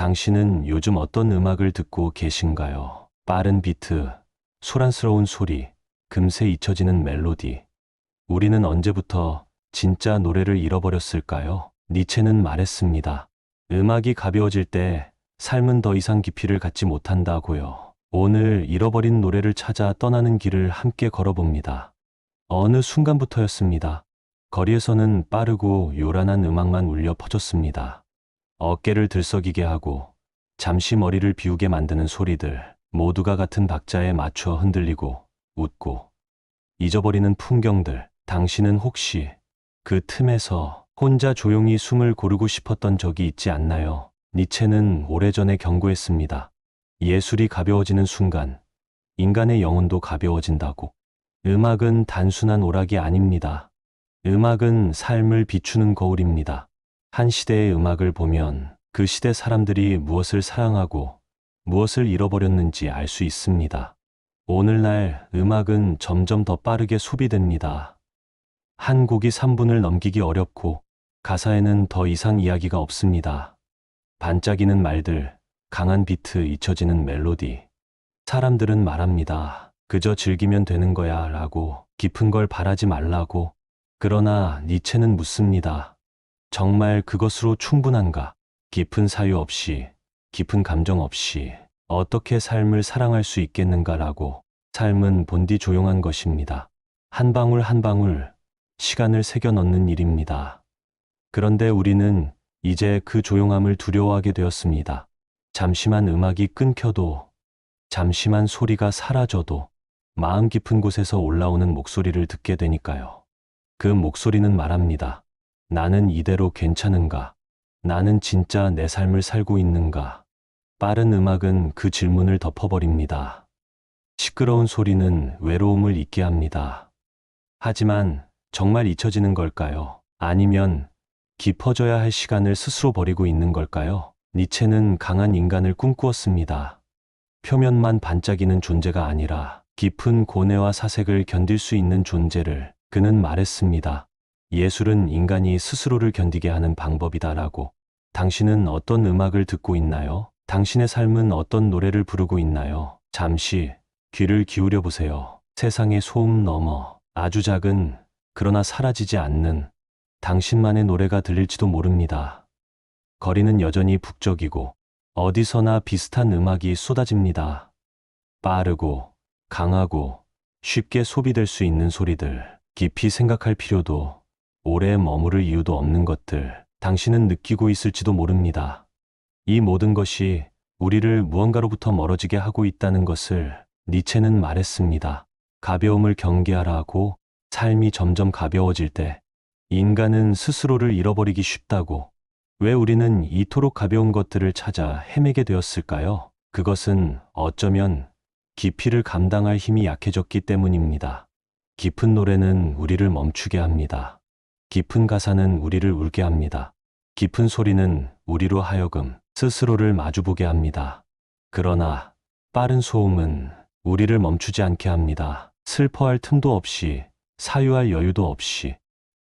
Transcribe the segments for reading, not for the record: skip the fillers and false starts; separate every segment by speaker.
Speaker 1: 당신은 요즘 어떤 음악을 듣고 계신가요? 빠른 비트, 소란스러운 소리, 금세 잊혀지는 멜로디. 우리는 언제부터 진짜 노래를 잃어버렸을까요? 니체는 말했습니다. 음악이 가벼워질 때 삶은 더 이상 깊이를 갖지 못한다고요. 오늘 잃어버린 노래를 찾아 떠나는 길을 함께 걸어봅니다. 어느 순간부터였습니다. 거리에서는 빠르고 요란한 음악만 울려 퍼졌습니다. 어깨를 들썩이게 하고 잠시 머리를 비우게 만드는 소리들, 모두가 같은 박자에 맞춰 흔들리고 웃고 잊어버리는 풍경들. 당신은 혹시 그 틈에서 혼자 조용히 숨을 고르고 싶었던 적이 있지 않나요? 니체는 오래전에 경고했습니다. 예술이 가벼워지는 순간 인간의 영혼도 가벼워진다고. 음악은 단순한 오락이 아닙니다. 음악은 삶을 비추는 거울입니다. 한 시대의 음악을 보면 그 시대 사람들이 무엇을 사랑하고 무엇을 잃어버렸는지 알 수 있습니다. 오늘날 음악은 점점 더 빠르게 소비됩니다. 한 곡이 3분을 넘기기 어렵고 가사에는 더 이상 이야기가 없습니다. 반짝이는 말들, 강한 비트, 잊혀지는 멜로디. 사람들은 말합니다. 그저 즐기면 되는 거야 라고, 깊은 걸 바라지 말라고. 그러나 니체는 묻습니다. 정말 그것으로 충분한가? 깊은 사유 없이, 깊은 감정 없이 어떻게 삶을 사랑할 수 있겠는가라고. 삶은 본디 조용한 것입니다. 한 방울 한 방울 시간을 새겨 넣는 일입니다. 그런데 우리는 이제 그 조용함을 두려워하게 되었습니다. 잠시만 음악이 끊겨도, 잠시만 소리가 사라져도 마음 깊은 곳에서 올라오는 목소리를 듣게 되니까요. 그 목소리는 말합니다. 나는 이대로 괜찮은가? 나는 진짜 내 삶을 살고 있는가? 빠른 음악은 그 질문을 덮어버립니다. 시끄러운 소리는 외로움을 잊게 합니다. 하지만 정말 잊혀지는 걸까요? 아니면 깊어져야 할 시간을 스스로 버리고 있는 걸까요? 니체는 강한 인간을 꿈꾸었습니다. 표면만 반짝이는 존재가 아니라 깊은 고뇌와 사색을 견딜 수 있는 존재를. 그는 말했습니다. 예술은 인간이 스스로를 견디게 하는 방법이다라고. 당신은 어떤 음악을 듣고 있나요? 당신의 삶은 어떤 노래를 부르고 있나요? 잠시 귀를 기울여 보세요. 세상의 소음 너머 아주 작은, 그러나 사라지지 않는 당신만의 노래가 들릴지도 모릅니다. 거리는 여전히 북적이고 어디서나 비슷한 음악이 쏟아집니다. 빠르고 강하고 쉽게 소비될 수 있는 소리들, 깊이 생각할 필요도 오래 머무를 이유도 없는 것들, 당신은 느끼고 있을지도 모릅니다. 이 모든 것이 우리를 무언가로부터 멀어지게 하고 있다는 것을 니체는 말했습니다. 가벼움을 경계하라고. 삶이 점점 가벼워질 때 인간은 스스로를 잃어버리기 쉽다고. 왜 우리는 이토록 가벼운 것들을 찾아 헤매게 되었을까요? 그것은 어쩌면 깊이를 감당할 힘이 약해졌기 때문입니다. 깊은 노래는 우리를 멈추게 합니다. 깊은 가사는 우리를 울게 합니다. 깊은 소리는 우리로 하여금 스스로를 마주보게 합니다. 그러나 빠른 소음은 우리를 멈추지 않게 합니다. 슬퍼할 틈도 없이, 사유할 여유도 없이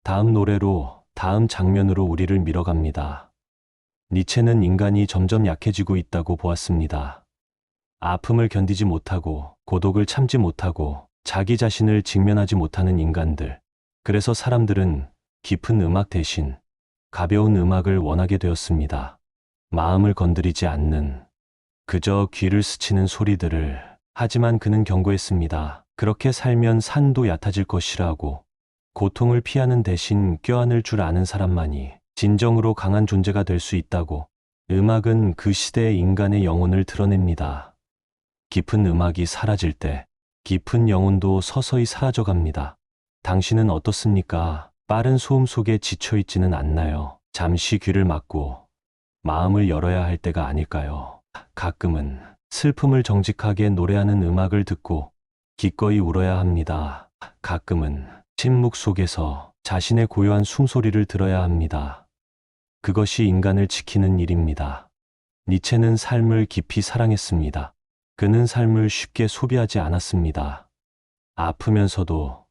Speaker 1: 다음 노래로, 다음 장면으로 우리를 밀어갑니다. 니체는 인간이 점점 약해지고 있다고 보았습니다. 아픔을 견디지 못하고, 고독을 참지 못하고, 자기 자신을 직면하지 못하는 인간들. 그래서 사람들은 깊은 음악 대신 가벼운 음악을 원하게 되었습니다. 마음을 건드리지 않는, 그저 귀를 스치는 소리들을. 하지만 그는 경고했습니다. 그렇게 살면 산도 얕아질 것이라고. 고통을 피하는 대신 껴안을 줄 아는 사람만이 진정으로 강한 존재가 될 수 있다고. 음악은 그 시대의 인간의 영혼을 드러냅니다. 깊은 음악이 사라질 때 깊은 영혼도 서서히 사라져갑니다. 당신은 어떻습니까? 빠른 소음 속에 지쳐있지는 않나요? 잠시 귀를 막고 마음을 열어야 할 때가 아닐까요? 가끔은 슬픔을 정직하게 노래하는 음악을 듣고 기꺼이 울어야 합니다. 가끔은 침묵 속에서 자신의 고요한 숨소리를 들어야 합니다. 그것이 인간을 지키는 일입니다. 니체는 삶을 깊이 사랑했습니다. 그는 삶을 쉽게 소비하지 않았습니다. 아프면서도,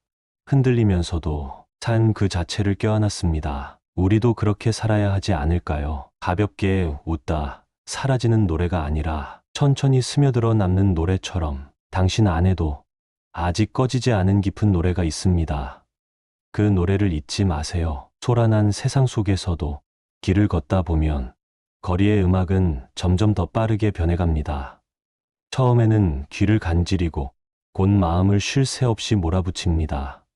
Speaker 1: 흔들리면서도 삶 그 자체를 껴안았습니다. 우리도 그렇게 살아야 하지 않을까요? 가볍게 웃다, 사라지는 노래가 아니라 천천히 스며들어 남는 노래처럼 당신 안에도 아직 꺼지지 않은 깊은 노래가 있습니다. 그 노래를 잊지 마세요. 소란한 세상 속에서도 길을 걷다 보면 거리의 음악은 점점 더 빠르게 변해갑니다. 처음에는 귀를 간지리고 곧 마음을 쉴 새 없이 몰아붙입니다.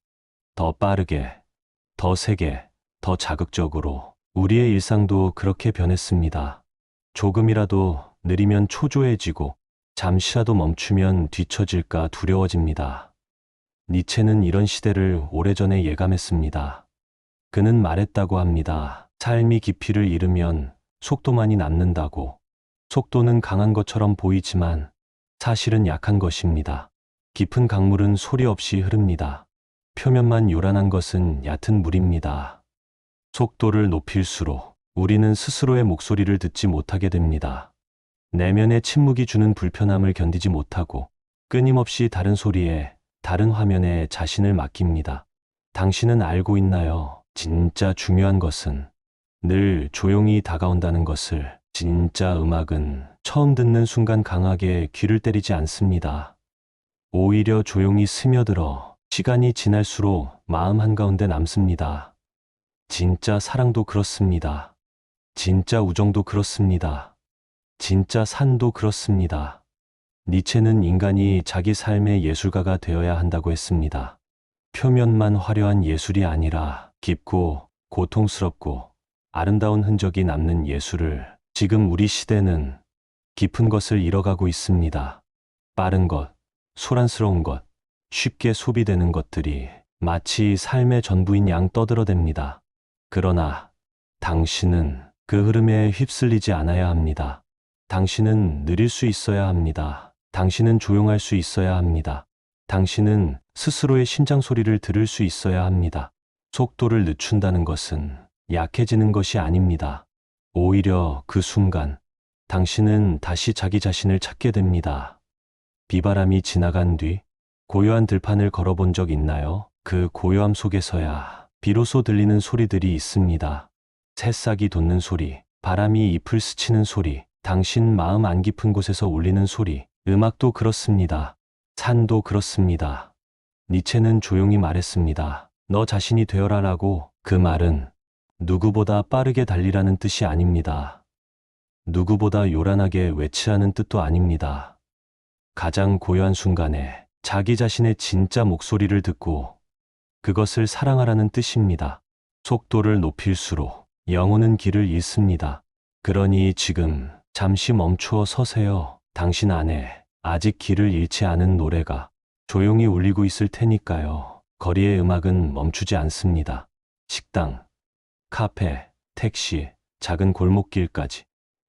Speaker 1: 더 빠르게, 더 세게, 더 자극적으로 우리의 일상도 그렇게 변했습니다. 조금이라도 느리면 초조해지고 잠시라도 멈추면 뒤처질까 두려워집니다. 니체는 이런 시대를 오래전에 예감했습니다. 그는 말했다고 합니다. 삶이 깊이를 잃으면 속도만이 남는다고. 속도는 강한 것처럼 보이지만 사실은 약한 것입니다. 깊은 강물은 소리 없이 흐릅니다. 표면만 요란한 것은 얕은 물입니다. 속도를 높일수록 우리는 스스로의 목소리를 듣지 못하게 됩니다. 내면의 침묵이 주는 불편함을 견디지 못하고 끊임없이 다른 소리에, 다른 화면에 자신을 맡깁니다. 당신은 알고 있나요? 진짜 중요한 것은 늘 조용히 다가온다는 것을. 진짜 음악은 처음 듣는 순간 강하게 귀를 때리지 않습니다. 오히려 조용히 스며들어 시간이 지날수록 마음 한가운데 남습니다. 진짜 사랑도 그렇습니다. 진짜 우정도 그렇습니다. 진짜 산도 그렇습니다. 니체는 인간이 자기 삶의 예술가가 되어야 한다고 했습니다. 표면만 화려한 예술이 아니라 깊고 고통스럽고 아름다운 흔적이 남는 예술을. 지금 우리 시대는 깊은 것을 잃어가고 있습니다. 빠른 것, 소란스러운 것, 쉽게 소비되는 것들이 마치 삶의 전부인 양 떠들어댑니다. 그러나 당신은 그 흐름에 휩쓸리지 않아야 합니다. 당신은 느릴 수 있어야 합니다. 당신은 조용할 수 있어야 합니다. 당신은 스스로의 심장 소리를 들을 수 있어야 합니다. 속도를 늦춘다는 것은 약해지는 것이 아닙니다. 오히려 그 순간 당신은 다시 자기 자신을 찾게 됩니다. 비바람이 지나간 뒤 고요한 들판을 걸어본 적 있나요? 그 고요함 속에서야 비로소 들리는 소리들이 있습니다. 새싹이 돋는 소리, 바람이 잎을 스치는 소리, 당신 마음 안 깊은 곳에서 울리는 소리. 음악도 그렇습니다. 산도 그렇습니다. 니체는 조용히 말했습니다. 너 자신이 되어라라고. 그 말은 누구보다 빠르게 달리라는 뜻이 아닙니다. 누구보다 요란하게 외치라는 뜻도 아닙니다. 가장 고요한 순간에 자기 자신의 진짜 목소리를 듣고 그것을 사랑하라는 뜻입니다. 속도를 높일수록 영혼은 길을 잃습니다. 그러니 지금 잠시 멈추어 서세요. 당신 안에 아직 길을 잃지 않은 노래가 조용히 울리고 있을 테니까요. 거리의 음악은 멈추지 않습니다. 식당, 카페, 택시, 작은 골목길까지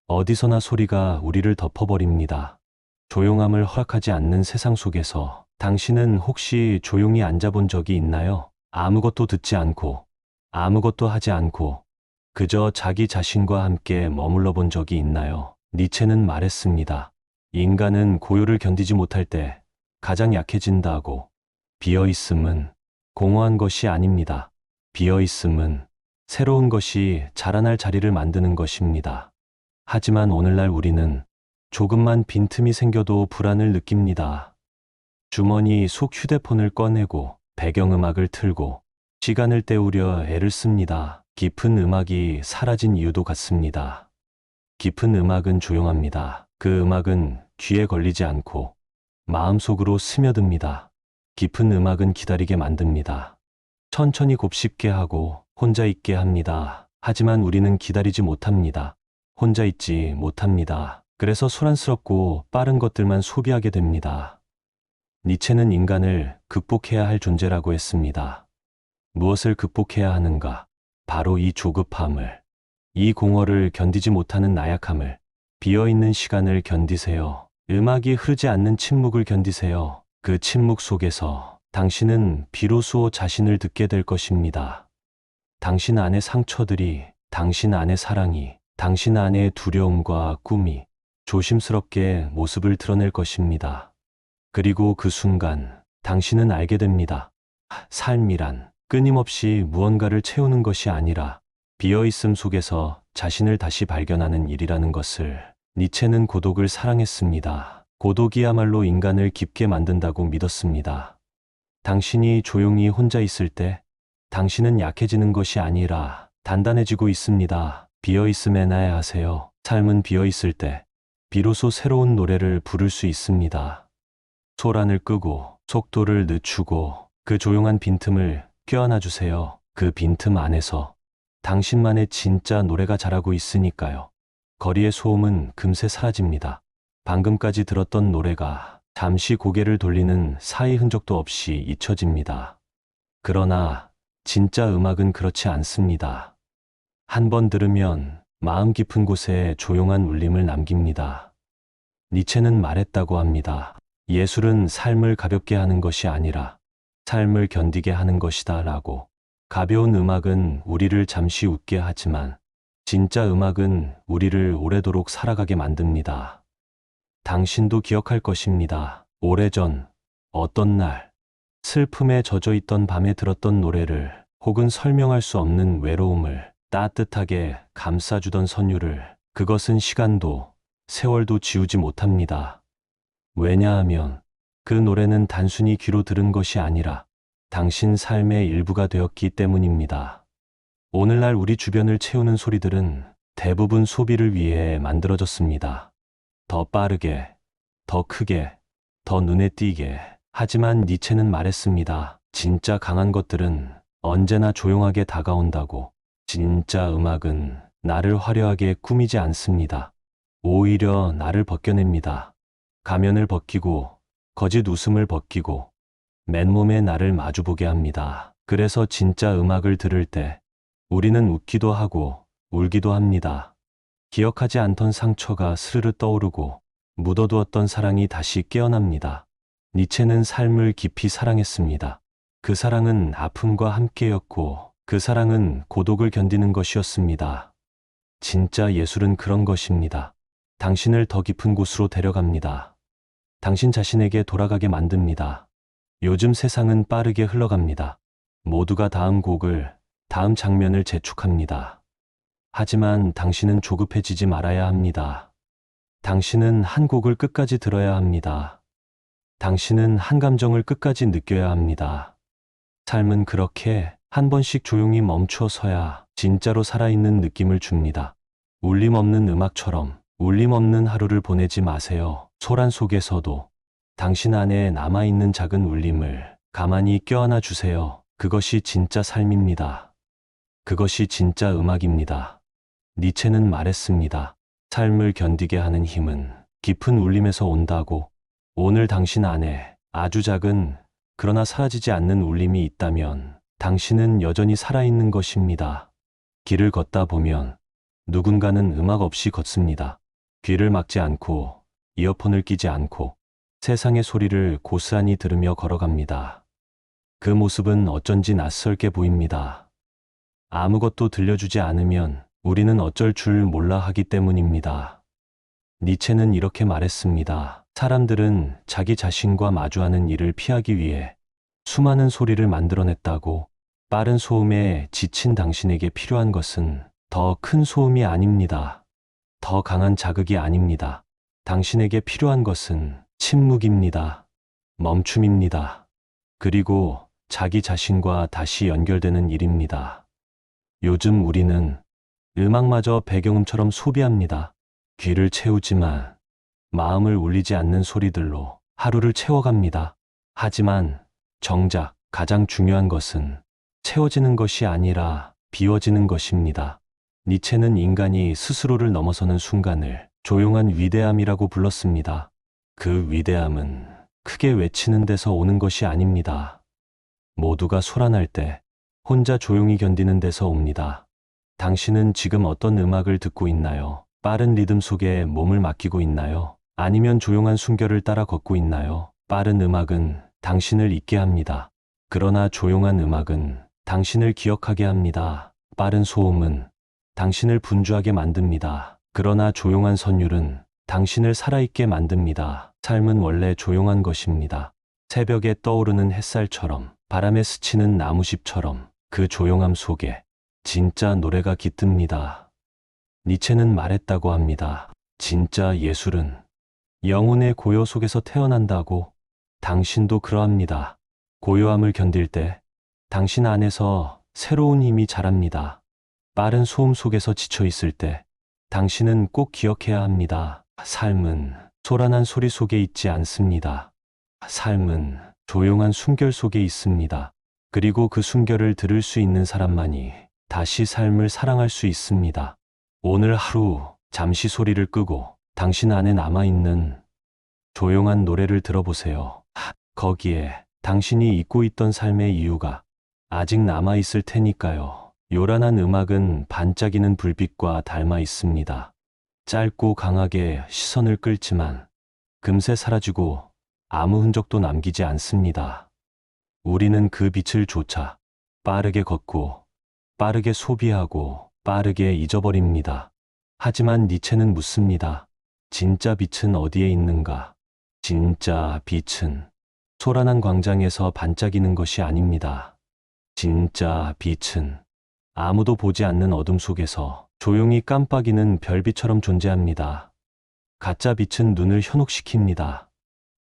Speaker 1: 어디서나 소리가 우리를 덮어버립니다. 조용함을 허락하지 않는 세상 속에서 당신은 혹시 조용히 앉아본 적이 있나요? 아무것도 듣지 않고 아무것도 하지 않고 그저 자기 자신과 함께 머물러 본 적이 있나요? 니체는 말했습니다. 인간은 고요를 견디지 못할 때 가장 약해진다고. 비어있음은 공허한 것이 아닙니다. 비어있음은 새로운 것이 자라날 자리를 만드는 것입니다. 하지만 오늘날 우리는 조금만 빈틈이 생겨도 불안을 느낍니다. 주머니 속 휴대폰을 꺼내고 배경음악을 틀고 시간을 때우려 애를 씁니다. 깊은 음악이 사라진 이유도 같습니다. 깊은 음악은 조용합니다. 그 음악은 귀에 걸리지 않고 마음속으로 스며듭니다. 깊은 음악은 기다리게 만듭니다. 천천히 곱씹게 하고 혼자 있게 합니다. 하지만 우리는 기다리지 못합니다. 혼자 있지 못합니다. 그래서 소란스럽고 빠른 것들만 소비하게 됩니다. 니체는 인간을 극복해야 할 존재라고 했습니다. 무엇을 극복해야 하는가? 바로 이 조급함을, 이 공허를 견디지 못하는 나약함을, 비어있는 시간을 견디세요. 음악이 흐르지 않는 침묵을 견디세요. 그 침묵 속에서 당신은 비로소 자신을 듣게 될 것입니다. 당신 안의 상처들이, 당신 안의 사랑이, 당신 안의 두려움과 꿈이 조심스럽게 모습을 드러낼 것입니다. 그리고 그 순간 당신은 알게 됩니다. 삶이란 끊임없이 무언가를 채우는 것이 아니라 비어있음 속에서 자신을 다시 발견하는 일이라는 것을. 니체는 고독을 사랑했습니다. 고독이야말로 인간을 깊게 만든다고 믿었습니다. 당신이 조용히 혼자 있을 때 당신은 약해지는 것이 아니라 단단해지고 있습니다. 비어있음에 나야하세요. 삶은 비어있을 때 비로소 새로운 노래를 부를 수 있습니다. 소란을 끄고 속도를 늦추고 그 조용한 빈틈을 껴안아 주세요. 그 빈틈 안에서 당신만의 진짜 노래가 자라고 있으니까요. 거리의 소음은 금세 사라집니다. 방금까지 들었던 노래가 잠시 고개를 돌리는 사이 흔적도 없이 잊혀집니다. 그러나 진짜 음악은 그렇지 않습니다. 한 번 들으면 마음 깊은 곳에 조용한 울림을 남깁니다. 니체는 말했다고 합니다. 예술은 삶을 가볍게 하는 것이 아니라 삶을 견디게 하는 것이다 라고. 가벼운 음악은 우리를 잠시 웃게 하지만 진짜 음악은 우리를 오래도록 살아가게 만듭니다. 당신도 기억할 것입니다. 오래전 어떤 날 슬픔에 젖어 있던 밤에 들었던 노래를, 혹은 설명할 수 없는 외로움을 따뜻하게 감싸주던 선율을. 그것은 시간도 세월도 지우지 못합니다. 왜냐하면 그 노래는 단순히 귀로 들은 것이 아니라 당신 삶의 일부가 되었기 때문입니다. 오늘날 우리 주변을 채우는 소리들은 대부분 소비를 위해 만들어졌습니다. 더 빠르게, 더 크게, 더 눈에 띄게. 하지만 니체는 말했습니다. 진짜 강한 것들은 언제나 조용하게 다가온다고. 진짜 음악은 나를 화려하게 꾸미지 않습니다. 오히려 나를 벗겨냅니다. 가면을 벗기고, 거짓 웃음을 벗기고, 맨몸에 나를 마주보게 합니다. 그래서 진짜 음악을 들을 때 우리는 웃기도 하고 울기도 합니다. 기억하지 않던 상처가 스르르 떠오르고 묻어두었던 사랑이 다시 깨어납니다. 니체는 삶을 깊이 사랑했습니다. 그 사랑은 아픔과 함께였고 그 사랑은 고독을 견디는 것이었습니다. 진짜 예술은 그런 것입니다. 당신을 더 깊은 곳으로 데려갑니다. 당신 자신에게 돌아가게 만듭니다. 요즘 세상은 빠르게 흘러갑니다. 모두가 다음 곡을, 다음 장면을 재촉합니다. 하지만 당신은 조급해지지 말아야 합니다. 당신은 한 곡을 끝까지 들어야 합니다. 당신은 한 감정을 끝까지 느껴야 합니다. 삶은 그렇게 한 번씩 조용히 멈춰서야 진짜로 살아있는 느낌을 줍니다. 울림 없는 음악처럼 울림 없는 하루를 보내지 마세요. 소란 속에서도 당신 안에 남아있는 작은 울림을 가만히 껴안아 주세요. 그것이 진짜 삶입니다. 그것이 진짜 음악입니다. 니체는 말했습니다. 삶을 견디게 하는 힘은 깊은 울림에서 온다고. 오늘 당신 안에 아주 작은, 그러나 사라지지 않는 울림이 있다면 당신은 여전히 살아있는 것입니다. 길을 걷다 보면 누군가는 음악 없이 걷습니다. 귀를 막지 않고, 이어폰을 끼지 않고 세상의 소리를 고스란히 들으며 걸어갑니다. 그 모습은 어쩐지 낯설게 보입니다. 아무것도 들려주지 않으면 우리는 어쩔 줄 몰라 하기 때문입니다. 니체는 이렇게 말했습니다. 사람들은 자기 자신과 마주하는 일을 피하기 위해 수많은 소리를 만들어냈다고. 빠른 소음에 지친 당신에게 필요한 것은 더 큰 소음이 아닙니다. 더 강한 자극이 아닙니다. 당신에게 필요한 것은 침묵입니다. 멈춤입니다. 그리고 자기 자신과 다시 연결되는 일입니다. 요즘 우리는 음악마저 배경음처럼 소비합니다. 귀를 채우지만 마음을 울리지 않는 소리들로 하루를 채워갑니다. 하지만 정작 가장 중요한 것은 채워지는 것이 아니라 비워지는 것입니다. 니체는 인간이 스스로를 넘어서는 순간을 조용한 위대함이라고 불렀습니다. 그 위대함은 크게 외치는 데서 오는 것이 아닙니다. 모두가 소란할 때 혼자 조용히 견디는 데서 옵니다. 당신은 지금 어떤 음악을 듣고 있나요? 빠른 리듬 속에 몸을 맡기고 있나요? 아니면 조용한 숨결을 따라 걷고 있나요? 빠른 음악은 당신을 잊게 합니다. 그러나 조용한 음악은 당신을 기억하게 합니다. 빠른 소음은 당신을 분주하게 만듭니다. 그러나 조용한 선율은 당신을 살아있게 만듭니다. 삶은 원래 조용한 것입니다. 새벽에 떠오르는 햇살처럼, 바람에 스치는 나무잎처럼 그 조용함 속에 진짜 노래가 깃듭니다. 니체는 말했다고 합니다. 진짜 예술은 영혼의 고요 속에서 태어난다고. 당신도 그러합니다. 고요함을 견딜 때 당신 안에서 새로운 힘이 자랍니다. 빠른 소음 속에서 지쳐 있을 때 당신은 꼭 기억해야 합니다. 삶은 소란한 소리 속에 있지 않습니다. 삶은 조용한 숨결 속에 있습니다. 그리고 그 숨결을 들을 수 있는 사람만이 다시 삶을 사랑할 수 있습니다. 오늘 하루 잠시 소리를 끄고 당신 안에 남아있는 조용한 노래를 들어보세요. 거기에 당신이 잊고 있던 삶의 이유가 아직 남아있을 테니까요. 요란한 음악은 반짝이는 불빛과 닮아 있습니다. 짧고 강하게 시선을 끌지만 금세 사라지고 아무 흔적도 남기지 않습니다. 우리는 그 빛을 쫓아 빠르게 걷고 빠르게 소비하고 빠르게 잊어버립니다. 하지만 니체는 묻습니다. 진짜 빛은 어디에 있는가? 진짜 빛은 소란한 광장에서 반짝이는 것이 아닙니다. 진짜 빛은 아무도 보지 않는 어둠 속에서 조용히 깜빡이는 별빛처럼 존재합니다. 가짜 빛은 눈을 현혹시킵니다.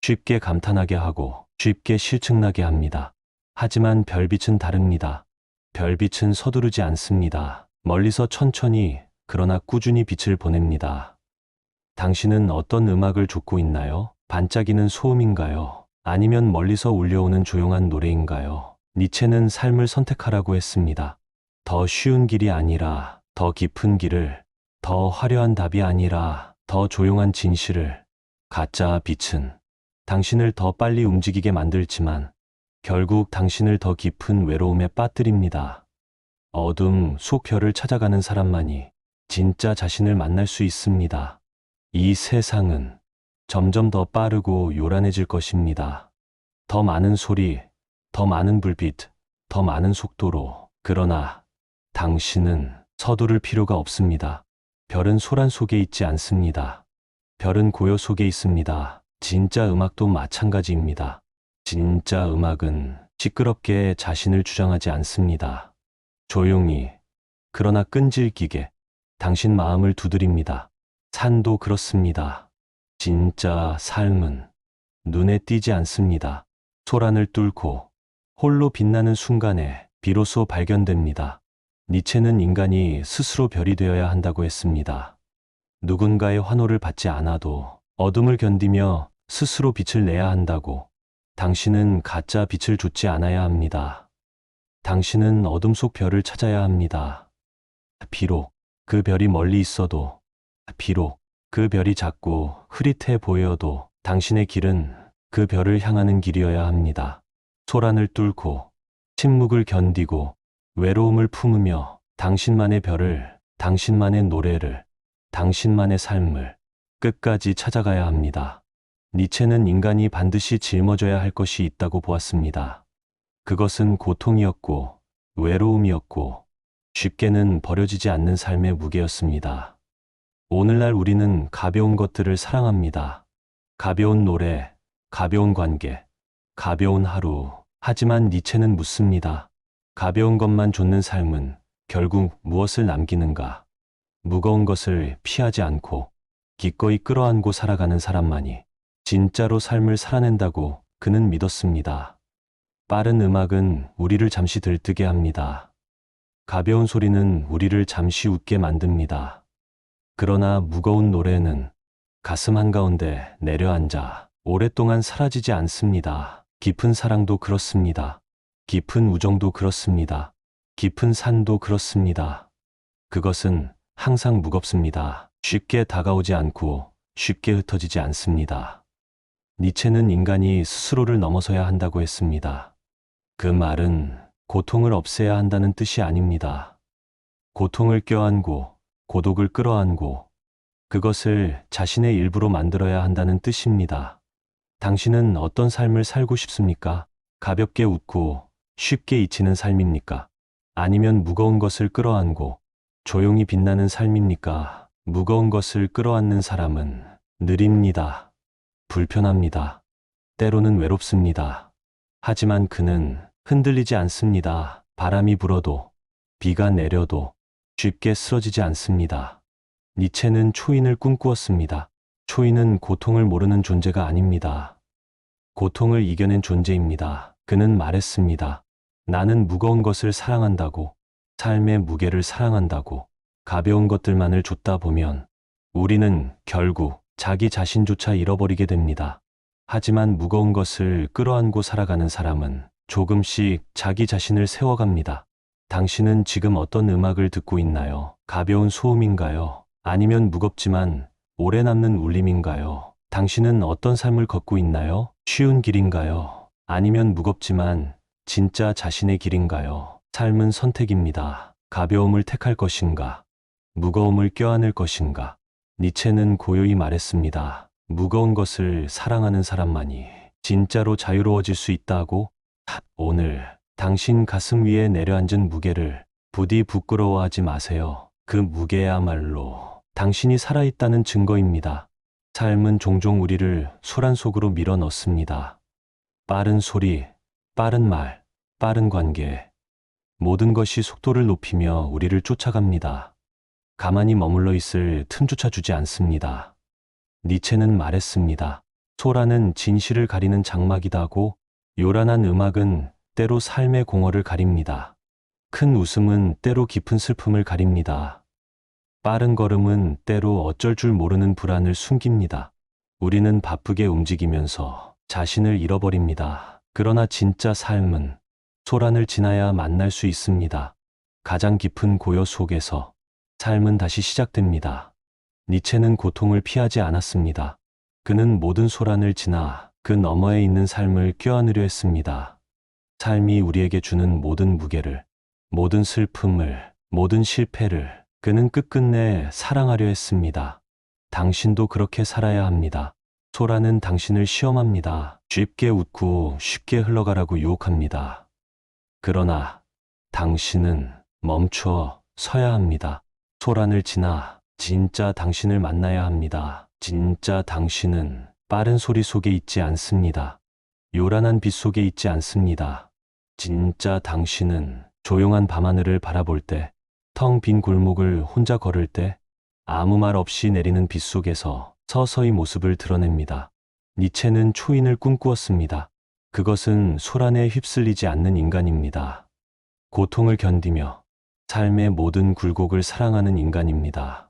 Speaker 1: 쉽게 감탄하게 하고 쉽게 실증나게 합니다. 하지만 별빛은 다릅니다. 별빛은 서두르지 않습니다. 멀리서 천천히 그러나 꾸준히 빛을 보냅니다. 당신은 어떤 음악을 좇고 있나요? 반짝이는 소음인가요? 아니면 멀리서 울려오는 조용한 노래인가요? 니체는 삶을 선택하라고 했습니다. 더 쉬운 길이 아니라 더 깊은 길을, 더 화려한 답이 아니라 더 조용한 진실을. 가짜 빛은 당신을 더 빨리 움직이게 만들지만 결국 당신을 더 깊은 외로움에 빠뜨립니다. 어둠 속 별을 찾아가는 사람만이 진짜 자신을 만날 수 있습니다. 이 세상은 점점 더 빠르고 요란해질 것입니다. 더 많은 소리, 더 많은 불빛, 더 많은 속도로. 그러나 당신은 서두를 필요가 없습니다. 별은 소란 속에 있지 않습니다. 별은 고요 속에 있습니다. 진짜 음악도 마찬가지입니다. 진짜 음악은 시끄럽게 자신을 주장하지 않습니다. 조용히, 그러나 끈질기게 당신 마음을 두드립니다. 산도 그렇습니다. 진짜 삶은 눈에 띄지 않습니다. 소란을 뚫고 홀로 빛나는 순간에 비로소 발견됩니다. 니체는 인간이 스스로 별이 되어야 한다고 했습니다. 누군가의 환호를 받지 않아도 어둠을 견디며 스스로 빛을 내야 한다고. 당신은 가짜 빛을 좇지 않아야 합니다. 당신은 어둠 속 별을 찾아야 합니다. 비록 그 별이 멀리 있어도, 비록 그 별이 작고 흐릿해 보여도 당신의 길은 그 별을 향하는 길이어야 합니다. 소란을 뚫고 침묵을 견디고 외로움을 품으며 당신만의 별을, 당신만의 노래를, 당신만의 삶을 끝까지 찾아가야 합니다. 니체는 인간이 반드시 짊어져야 할 것이 있다고 보았습니다. 그것은 고통이었고 외로움이었고 쉽게는 버려지지 않는 삶의 무게였습니다. 오늘날 우리는 가벼운 것들을 사랑합니다. 가벼운 노래, 가벼운 관계, 가벼운 하루. 하지만 니체는 묻습니다. 가벼운 것만 좇는 삶은 결국 무엇을 남기는가? 무거운 것을 피하지 않고 기꺼이 끌어안고 살아가는 사람만이 진짜로 삶을 살아낸다고 그는 믿었습니다. 빠른 음악은 우리를 잠시 들뜨게 합니다. 가벼운 소리는 우리를 잠시 웃게 만듭니다. 그러나 무거운 노래는 가슴 한가운데 내려앉아 오랫동안 사라지지 않습니다. 깊은 사랑도 그렇습니다. 깊은 우정도 그렇습니다. 깊은 산도 그렇습니다. 그것은 항상 무겁습니다. 쉽게 다가오지 않고 쉽게 흩어지지 않습니다. 니체는 인간이 스스로를 넘어서야 한다고 했습니다. 그 말은 고통을 없애야 한다는 뜻이 아닙니다. 고통을 껴안고 고독을 끌어안고 그것을 자신의 일부로 만들어야 한다는 뜻입니다. 당신은 어떤 삶을 살고 싶습니까? 가볍게 웃고 쉽게 잊히는 삶입니까? 아니면 무거운 것을 끌어안고 조용히 빛나는 삶입니까? 무거운 것을 끌어안는 사람은 느립니다. 불편합니다. 때로는 외롭습니다. 하지만 그는 흔들리지 않습니다. 바람이 불어도 비가 내려도 쉽게 쓰러지지 않습니다. 니체는 초인을 꿈꾸었습니다. 초인은 고통을 모르는 존재가 아닙니다. 고통을 이겨낸 존재입니다. 그는 말했습니다. 나는 무거운 것을 사랑한다고, 삶의 무게를 사랑한다고. 가벼운 것들만을 줬다 보면 우리는 결국 자기 자신조차 잃어버리게 됩니다. 하지만 무거운 것을 끌어안고 살아가는 사람은 조금씩 자기 자신을 세워갑니다. 당신은 지금 어떤 음악을 듣고 있나요? 가벼운 소음인가요? 아니면 무겁지만 오래 남는 울림인가요? 당신은 어떤 삶을 걷고 있나요? 쉬운 길인가요? 아니면 무겁지만 진짜 자신의 길인가요? 삶은 선택입니다. 가벼움을 택할 것인가? 무거움을 껴안을 것인가? 니체는 고요히 말했습니다. 무거운 것을 사랑하는 사람만이 진짜로 자유로워질 수 있다고? 오늘 당신 가슴 위에 내려앉은 무게를 부디 부끄러워하지 마세요. 그 무게야말로 당신이 살아있다는 증거입니다. 삶은 종종 우리를 소란 속으로 밀어 넣습니다. 빠른 소리, 빠른 말, 빠른 관계. 모든 것이 속도를 높이며 우리를 쫓아갑니다. 가만히 머물러 있을 틈조차 주지 않습니다. 니체는 말했습니다. 소라는 진실을 가리는 장막이다고. 요란한 음악은 때로 삶의 공허를 가립니다. 큰 웃음은 때로 깊은 슬픔을 가립니다. 빠른 걸음은 때로 어쩔 줄 모르는 불안을 숨깁니다. 우리는 바쁘게 움직이면서 자신을 잃어버립니다. 그러나 진짜 삶은 소란을 지나야 만날 수 있습니다. 가장 깊은 고요 속에서 삶은 다시 시작됩니다. 니체는 고통을 피하지 않았습니다. 그는 모든 소란을 지나 그 너머에 있는 삶을 껴안으려 했습니다. 삶이 우리에게 주는 모든 무게를, 모든 슬픔을, 모든 실패를 그는 끝끝내 사랑하려 했습니다. 당신도 그렇게 살아야 합니다. 소라는 당신을 시험합니다. 쉽게 웃고 쉽게 흘러가라고 유혹합니다. 그러나 당신은 멈춰 서야 합니다. 소란을 지나 진짜 당신을 만나야 합니다. 진짜 당신은 빠른 소리 속에 있지 않습니다. 요란한 빛 속에 있지 않습니다. 진짜 당신은 조용한 밤하늘을 바라볼 때, 텅 빈 골목을 혼자 걸을 때, 아무 말 없이 내리는 빛 속에서 서서히 모습을 드러냅니다. 니체는 초인을 꿈꾸었습니다. 그것은 소란에 휩쓸리지 않는 인간입니다. 고통을 견디며 삶의 모든 굴곡을 사랑하는 인간입니다.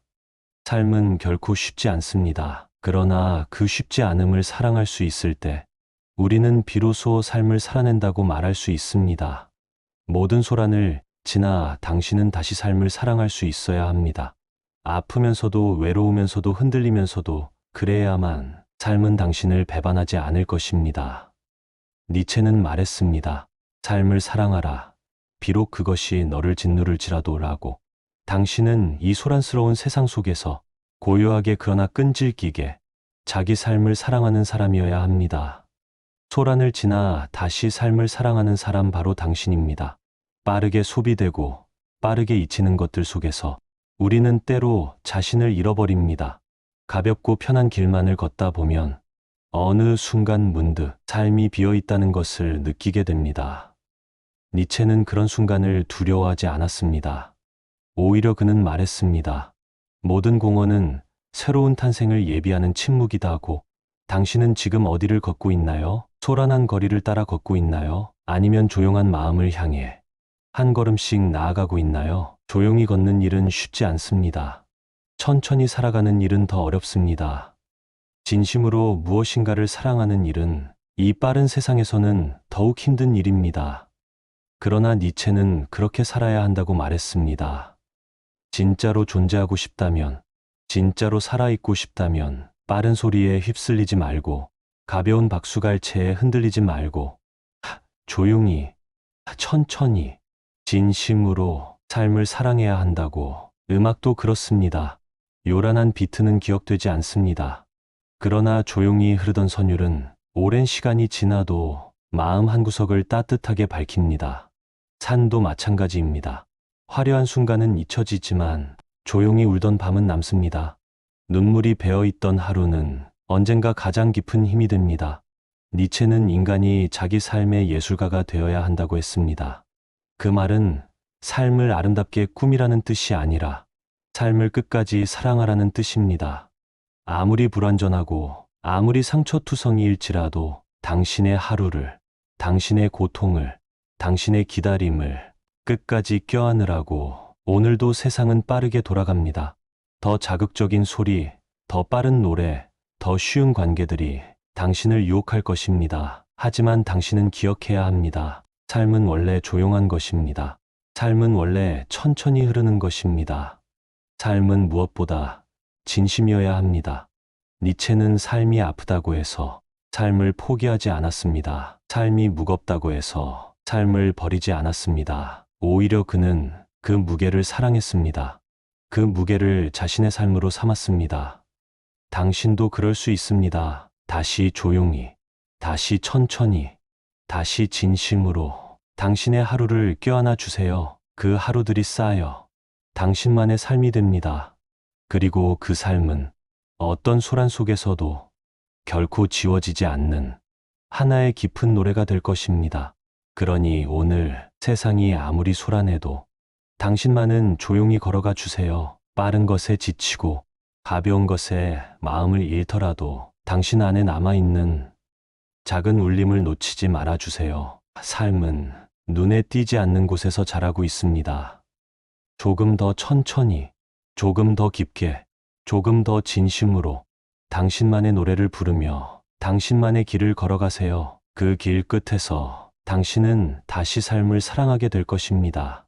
Speaker 1: 삶은 결코 쉽지 않습니다. 그러나 그 쉽지 않음을 사랑할 수 있을 때 우리는 비로소 삶을 살아낸다고 말할 수 있습니다. 모든 소란을 지나 당신은 다시 삶을 사랑할 수 있어야 합니다. 아프면서도 외로우면서도 흔들리면서도 그래야만 삶은 당신을 배반하지 않을 것입니다. 니체는 말했습니다. 삶을 사랑하라. 비록 그것이 너를 짓누를지라도라고. 당신은 이 소란스러운 세상 속에서 고요하게 그러나 끈질기게 자기 삶을 사랑하는 사람이어야 합니다. 소란을 지나 다시 삶을 사랑하는 사람 바로 당신입니다. 빠르게 소비되고 빠르게 잊히는 것들 속에서 우리는 때로 자신을 잃어버립니다. 가볍고 편한 길만을 걷다 보면 어느 순간 문득 삶이 비어있다는 것을 느끼게 됩니다. 니체는 그런 순간을 두려워하지 않았습니다. 오히려 그는 말했습니다. 모든 공허는 새로운 탄생을 예비하는 침묵이다고. 당신은 지금 어디를 걷고 있나요? 소란한 거리를 따라 걷고 있나요? 아니면 조용한 마음을 향해 한 걸음씩 나아가고 있나요? 조용히 걷는 일은 쉽지 않습니다. 천천히 살아가는 일은 더 어렵습니다. 진심으로 무엇인가를 사랑하는 일은 이 빠른 세상에서는 더욱 힘든 일입니다. 그러나 니체는 그렇게 살아야 한다고 말했습니다. 진짜로 존재하고 싶다면, 진짜로 살아있고 싶다면 빠른 소리에 휩쓸리지 말고 가벼운 박수갈채에 흔들리지 말고 조용히, 천천히, 진심으로 삶을 사랑해야 한다고. 음악도 그렇습니다. 요란한 비트는 기억되지 않습니다. 그러나 조용히 흐르던 선율은 오랜 시간이 지나도 마음 한구석을 따뜻하게 밝힙니다. 산도 마찬가지입니다. 화려한 순간은 잊혀지지만 조용히 울던 밤은 남습니다. 눈물이 배어있던 하루는 언젠가 가장 깊은 힘이 됩니다. 니체는 인간이 자기 삶의 예술가가 되어야 한다고 했습니다. 그 말은 삶을 아름답게 꾸미라는 뜻이 아니라 삶을 끝까지 사랑하라는 뜻입니다. 아무리 불완전하고 아무리 상처투성이일지라도 당신의 하루를, 당신의 고통을, 당신의 기다림을 끝까지 껴안으라고. 오늘도 세상은 빠르게 돌아갑니다. 더 자극적인 소리, 더 빠른 노래, 더 쉬운 관계들이 당신을 유혹할 것입니다. 하지만 당신은 기억해야 합니다. 삶은 원래 조용한 것입니다. 삶은 원래 천천히 흐르는 것입니다. 삶은 무엇보다 진심이어야 합니다. 니체는 삶이 아프다고 해서 삶을 포기하지 않았습니다. 삶이 무겁다고 해서 삶을 버리지 않았습니다. 오히려 그는 그 무게를 사랑했습니다. 그 무게를 자신의 삶으로 삼았습니다. 당신도 그럴 수 있습니다. 다시 조용히, 다시 천천히, 다시 진심으로 당신의 하루를 껴안아 주세요. 그 하루들이 쌓여 당신만의 삶이 됩니다. 그리고 그 삶은 어떤 소란 속에서도 결코 지워지지 않는 하나의 깊은 노래가 될 것입니다. 그러니 오늘 세상이 아무리 소란해도 당신만은 조용히 걸어가 주세요. 빠른 것에 지치고 가벼운 것에 마음을 잃더라도 당신 안에 남아있는 작은 울림을 놓치지 말아주세요. 삶은 눈에 띄지 않는 곳에서 자라고 있습니다. 조금 더 천천히, 조금 더 깊게, 조금 더 진심으로 당신만의 노래를 부르며 당신만의 길을 걸어가세요. 그 길 끝에서 당신은 다시 삶을 사랑하게 될 것입니다.